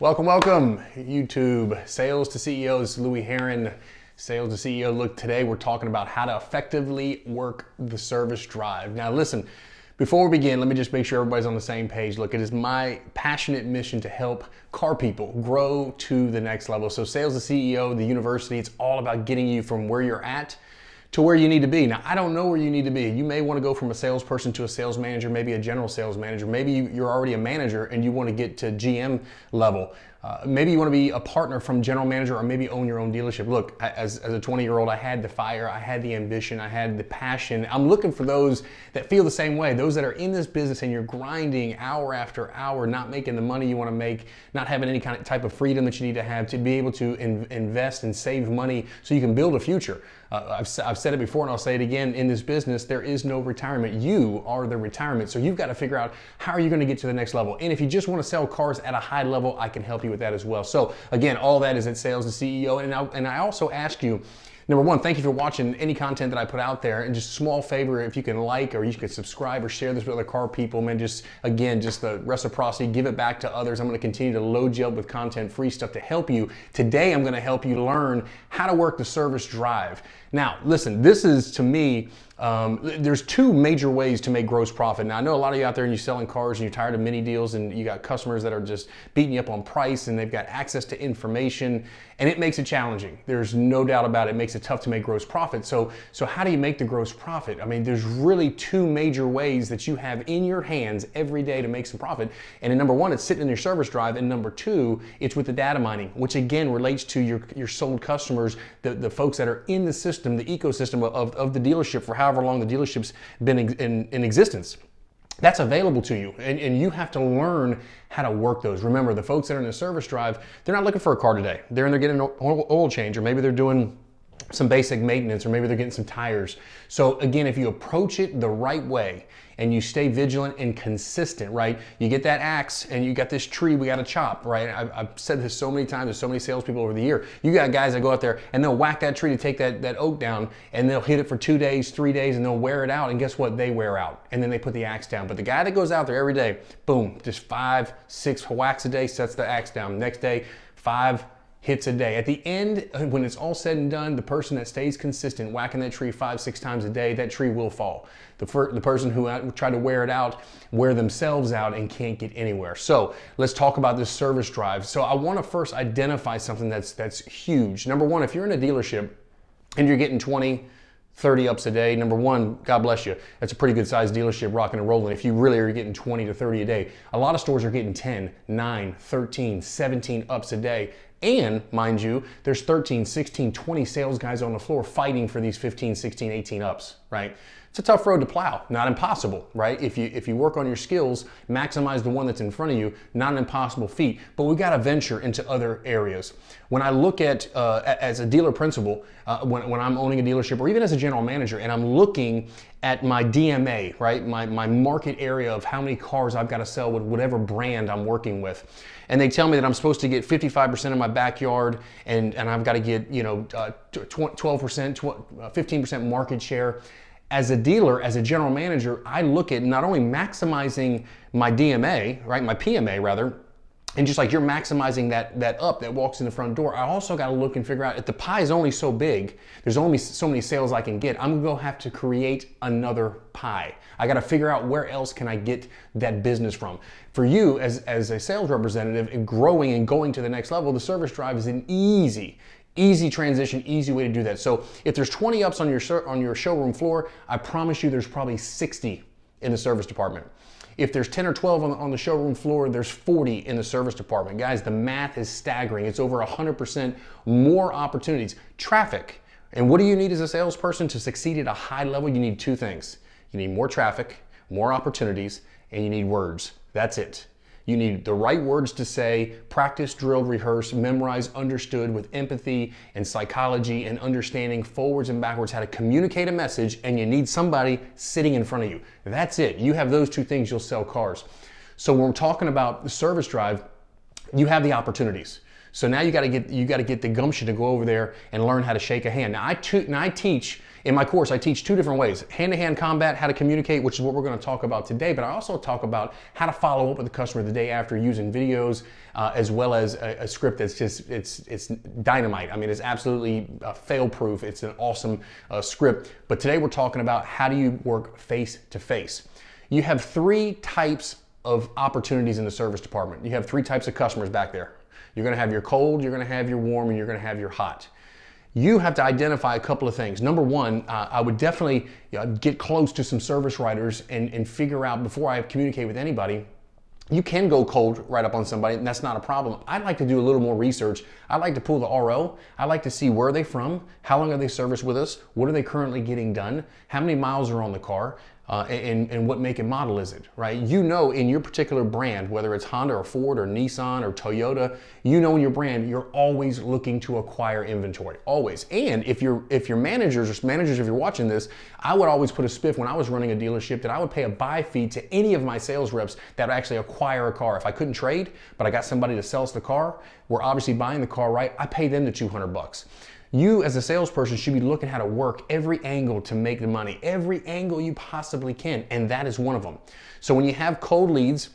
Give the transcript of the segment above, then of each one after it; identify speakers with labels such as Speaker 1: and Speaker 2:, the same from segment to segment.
Speaker 1: Welcome, YouTube. Sales to CEOs, Louie Herron, Sales to CEO. Look, today we're talking about how to effectively work the service drive. Now listen, before we begin, let me just make sure everybody's on the same page. Look, it is my passionate mission to help car people grow to the next level. So Sales to CEO, the university, it's all about getting you from where you're at to where you need to be. Now, I don't know where you need to be. You may want to go from a salesperson to a sales manager, maybe a general sales manager. Maybe you're already a manager and you want to get to GM level. Maybe you want to be a partner from general manager, or maybe own your own dealership. Look, as a 20-year-old, I had the fire, I had the ambition, I had the passion. I'm looking for those that feel the same way, those that are in this business and you're grinding hour after hour, not making the money you want to make, not having any kind of type of freedom that you need to have to be able to invest and save money so you can build a future. I've said it before and I'll say it again, in this business, there is no retirement. You are the retirement. So you've got to figure out how are you going to get to the next level. And if you just want to sell cars at a high level, I can help you with that as well. So again, all that is at Sales to CEO. And I also ask you, number one, thank you for watching any content that I put out there. And just a small favor, if you can like or you can subscribe or share this with other car people, man, just the reciprocity, give it back to others. I'm going to continue to load you up with content, free stuff to help you. Today, I'm going to help you learn how to work the service drive. Now, listen, this is, to me, there's two major ways to make gross profit. Now, I know a lot of you out there and you're selling cars and you're tired of mini deals and you got customers that are just beating you up on price and they've got access to information, and it makes it challenging. There's no doubt about it. It makes it tough to make gross profit. So how do you make the gross profit? I mean, there's really two major ways that you have in your hands every day to make some profit. And number one, it's sitting in your service drive. And number two, it's with the data mining, which again relates to your sold customers, the folks that are in the system, the ecosystem of the dealership for however long the dealership's been in existence. That's available to you, and you have to learn how to work those. Remember, the folks that are in the service drive, they're not looking for a car today. They're in there getting an oil change, or maybe they're doing some basic maintenance, or maybe they're getting some tires. So again, if you approach it the right way and you stay vigilant and consistent, right? You get that axe and you got this tree we got to chop, right? I've said this so many times to so many salespeople over the year. You got guys that go out there and they'll whack that tree to take that oak down, and they'll hit it for 2 days, 3 days, and they'll wear it out. And guess what? They wear out. And then they put the axe down. But the guy that goes out there every day, boom, just 5, 6 whacks a day, sets the axe down. Next day, 5 hits a day. At the end, when it's all said and done, the person that stays consistent, whacking that tree 5, 6 times a day, that tree will fall. The person who tried to wear it out, wear themselves out and can't get anywhere. So let's talk about this service drive. So I want to first identify something that's huge. Number one, if you're in a dealership and you're getting 20, 30 ups a day, number one, God bless you. That's a pretty good sized dealership, rocking and rolling. If you really are getting 20 to 30 a day, a lot of stores are getting 10, 9, 13, 17 ups a day. And mind you, there's 13, 16, 20 sales guys on the floor fighting for these 15, 16, 18 ups, right? It's a tough road to plow, not impossible, right? If you work on your skills, maximize the one that's in front of you, not an impossible feat, but we got to venture into other areas. When I look at, as a dealer principal, when I'm owning a dealership, or even as a general manager, and I'm looking at my DMA, right? My market area of how many cars I've got to sell with whatever brand I'm working with. And they tell me that I'm supposed to get 55% in my backyard, and I've got to get, 12%, 15% market share. As a dealer, as a general manager, I look at not only maximizing my DMA, right, my PMA rather, and just like you're maximizing that up that walks in the front door, I also got to look and figure out, if the pie is only so big, there's only so many sales I can get, I'm going to have to create another pie. I got to figure out where else can I get that business from. For you as a sales representative and growing and going to the next level, the service drive is an easy transition, easy way to do that. So if there's 20 ups on your showroom floor, I promise you there's probably 60 in the service department. If there's 10 or 12 on the showroom floor, there's 40 in the service department. Guys, the math is staggering. It's over 100% more opportunities. Traffic. And what do you need as a salesperson to succeed at a high level? You need two things. You need more traffic, more opportunities, and you need words. That's it. You need the right words to say, practice, drill, rehearse, memorize, understood with empathy and psychology and understanding forwards and backwards how to communicate a message, and you need somebody sitting in front of you. That's it. You have those two things, you'll sell cars. So when we're talking about the service drive, you have the opportunities. So now you got to get the gumption to go over there and learn how to shake a hand. Now I teach in my course, I teach two different ways: hand-to-hand combat, how to communicate, which is what we're going to talk about today. But I also talk about how to follow up with the customer the day after using videos, as well as a script that's just it's dynamite. I mean, it's absolutely fail-proof. It's an awesome script. But today we're talking about how do you work face to face. You have three types of opportunities in the service department. You have three types of customers back there. You're going to have your cold, you're going to have your warm, and you're going to have your hot. You have to identify a couple of things. Number one, I would definitely get close to some service writers and figure out, before I communicate with anybody, you can go cold right up on somebody, and that's not a problem. I'd like to do a little more research. I'd like to pull the RO. I'd like to see where are they from, how long are they serviced with us, what are they currently getting done, how many miles are on the car, and what make and model is it, right? You know, in your particular brand, whether it's Honda or Ford or Nissan or Toyota, you know in your brand, you're always looking to acquire inventory, always. And if you're managers, if you're watching this, I would always put a spiff when I was running a dealership that I would pay a buy fee to any of my sales reps that actually acquire a car. If I couldn't trade, but I got somebody to sell us the car, we're obviously buying the car, right? I pay them the $200. You as a salesperson should be looking how to work every angle to make the money, every angle you possibly can, and that is one of them. So when you have cold leads,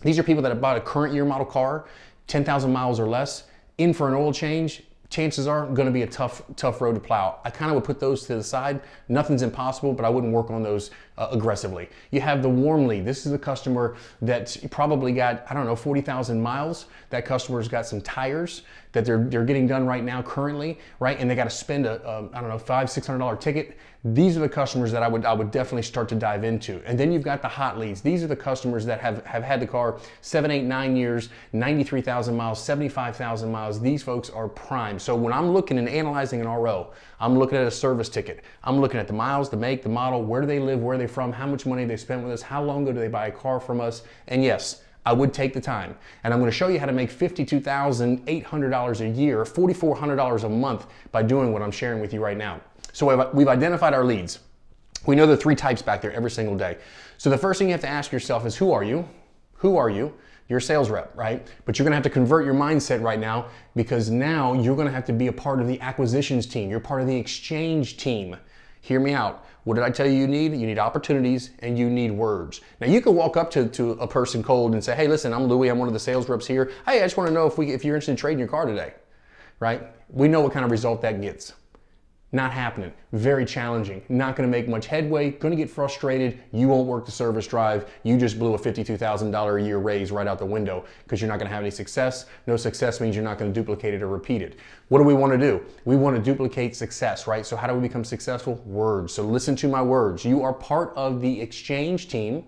Speaker 1: these are people that have bought a current year model car, 10,000 miles or less, in for an oil change. Chances are going to be a tough road to plow. I kind of would put those to the side. Nothing's impossible, but I wouldn't work on those aggressively. You have the warm lead. This is a customer that probably got, I don't know, 40,000 miles. That customer's got some tires that they're getting done right now currently, right? And they got to spend a I don't know, $500-600 ticket. These are the customers that I would definitely start to dive into. And then you've got the hot leads. These are the customers that have had the car 7, 8, 9 years, 93,000 miles, 75,000 miles. These folks are prime. So when I'm looking and analyzing an RO, I'm looking at a service ticket. I'm looking at the miles, the make, the model, where do they live, where are they from, how much money they spent with us, how long ago do they buy a car from us, and yes, I would take the time. And I'm going to show you how to make $52,800 a year, $4,400 a month by doing what I'm sharing with you right now. So we've identified our leads. We know there are three types back there every single day. So the first thing you have to ask yourself is, who are you? Who are you? You're a sales rep, right? But you're going to have to convert your mindset right now, because now you're going to have to be a part of the acquisitions team. You're part of the exchange team. Hear me out. What did I tell you you need? You need opportunities and you need words. Now you can walk up to a person cold and say, hey, listen, I'm Louie. I'm one of the sales reps here. Hey, I just want to know if you're interested in trading your car today, right? We know what kind of result that gets. Not happening. Very challenging. Not going to make much headway. Going to get frustrated. You won't work the service drive. You just blew a $52,000 a year raise right out the window because you're not going to have any success. No success means you're not going to duplicate it or repeat it. What do we want to do? We want to duplicate success, right? So how do we become successful? Words. So listen to my words. You are part of the exchange team,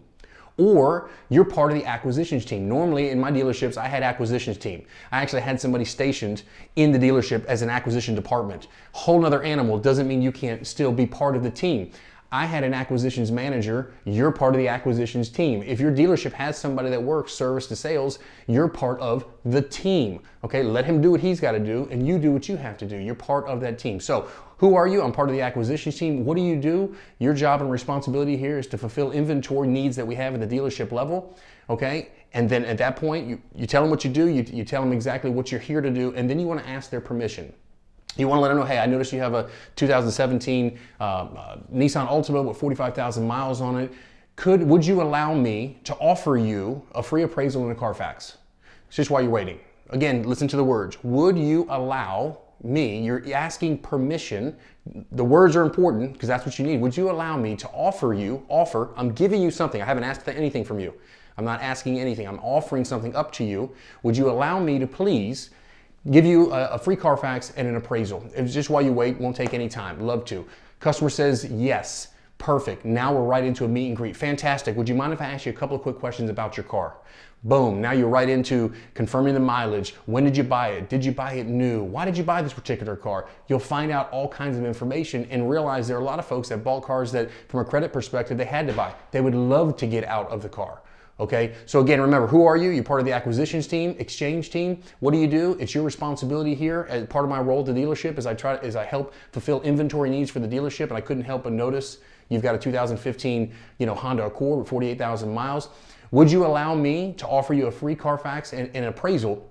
Speaker 1: or you're part of the acquisitions team. Normally in my dealerships, I had acquisitions team. I actually had somebody stationed in the dealership as an acquisition department. Whole nother animal. Doesn't mean you can't still be part of the team. I had an acquisitions manager. You're part of the acquisitions team. If your dealership has somebody that works service to sales, you're part of the team. Okay, let him do what he's got to do and you do what you have to do. You're part of that team. So who are you? I'm part of the acquisitions team. What do you do? Your job and responsibility here is to fulfill inventory needs that we have at the dealership level. Okay, and then at that point, you tell them what you do. You tell them exactly what you're here to do, and then you want to ask their permission. You want to let them know, hey, I noticed you have a 2017 Nissan Altima with 45,000 miles on it. Would you allow me to offer you a free appraisal and a Carfax? It's just while you're waiting. Again, listen to the words. Would you allow me, you're asking permission. The words are important because that's what you need. Would you allow me to offer, I'm giving you something. I haven't asked anything from you. I'm not asking anything. I'm offering something up to you. Would you allow me to please give you a free Carfax and an appraisal? It's just while you wait, won't take any time. Love to. Customer says yes. Perfect. Now we're right into a meet and greet. Fantastic. Would you mind if I ask you a couple of quick questions about your car? Boom. Now you're right into confirming the mileage. When did you buy it? Did you buy it new? Why did you buy this particular car? You'll find out all kinds of information and realize there are a lot of folks that bought cars that from a credit perspective they had to buy. They would love to get out of the car. Okay, so again, remember, who are you? You're part of the acquisitions team, exchange team. What do? It's your responsibility here as part of my role at the dealership as I help fulfill inventory needs for the dealership, and I couldn't help but notice you've got a 2015 Honda Accord with 48,000 miles. Would you allow me to offer you a free Carfax and an appraisal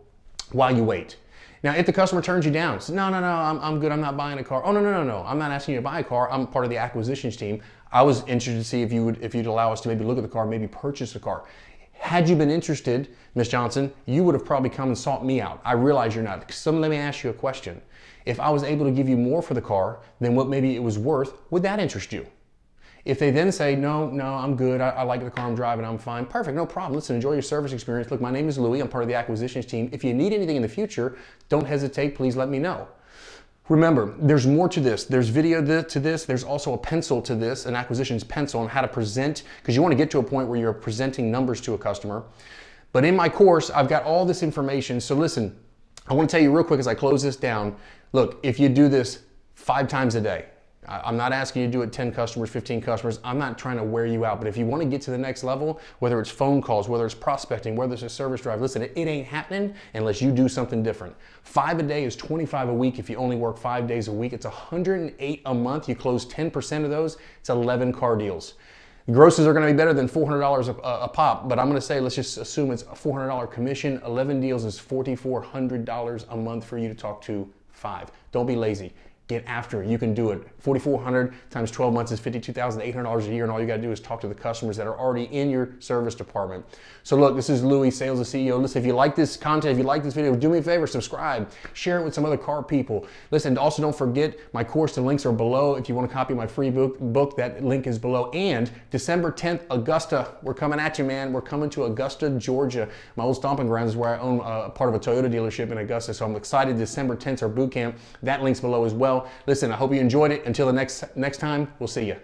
Speaker 1: while you wait? Now, if the customer turns you down, says, no, I'm good, I'm not buying a car. Oh, no, I'm not asking you to buy a car. I'm part of the acquisitions team. I was interested to see if you'd allow us to maybe look at the car, maybe purchase a car. Had you been interested, Ms. Johnson, you would have probably come and sought me out. I realize you're not. So let me ask you a question. If I was able to give you more for the car than what maybe it was worth, would that interest you? If they then say, no, I'm good, I like the car I'm driving, I'm fine, perfect, no problem. Listen, enjoy your service experience. Look, my name is Louie, I'm part of the acquisitions team. If you need anything in the future, don't hesitate, please let me know. Remember, there's more to this. There's video to this. There's also a pencil to this, an acquisitions pencil on how to present, because you want to get to a point where you're presenting numbers to a customer. But in my course, I've got all this information. So listen, I want to tell you real quick as I close this down. Look, if you do this 5 times a day, I'm not asking you to do it 10 customers, 15 customers. I'm not trying to wear you out. But if you want to get to the next level, whether it's phone calls, whether it's prospecting, whether it's a service drive, listen, it ain't happening unless you do something different. 5 a day is 25 a week. If you only work 5 days a week, it's 108 a month. You close 10% of those, it's 11 car deals. The grosses are going to be better than $400 a pop, but I'm going to say, let's just assume it's a $400 commission. 11 deals is $4,400 a month for you to talk to 5. Don't be lazy. Get after it. You can do it. $4,400 times 12 months is $52,800 a year, and all you got to do is talk to the customers that are already in your service department. So look, this is Louie, Sales to CEO. Listen, if you like this content, if you like this video, do me a favor, subscribe, share it with some other car people. Listen, also don't forget my course. The links are below. If you want to copy my free book, that link is below. And December 10th, Augusta, we're coming at you, man. We're coming to Augusta, Georgia. My old stomping grounds is where I own part of a Toyota dealership in Augusta. So I'm excited. December 10th, our boot camp. That link's below as well. Listen, I hope you enjoyed it. Until the next time, we'll see you.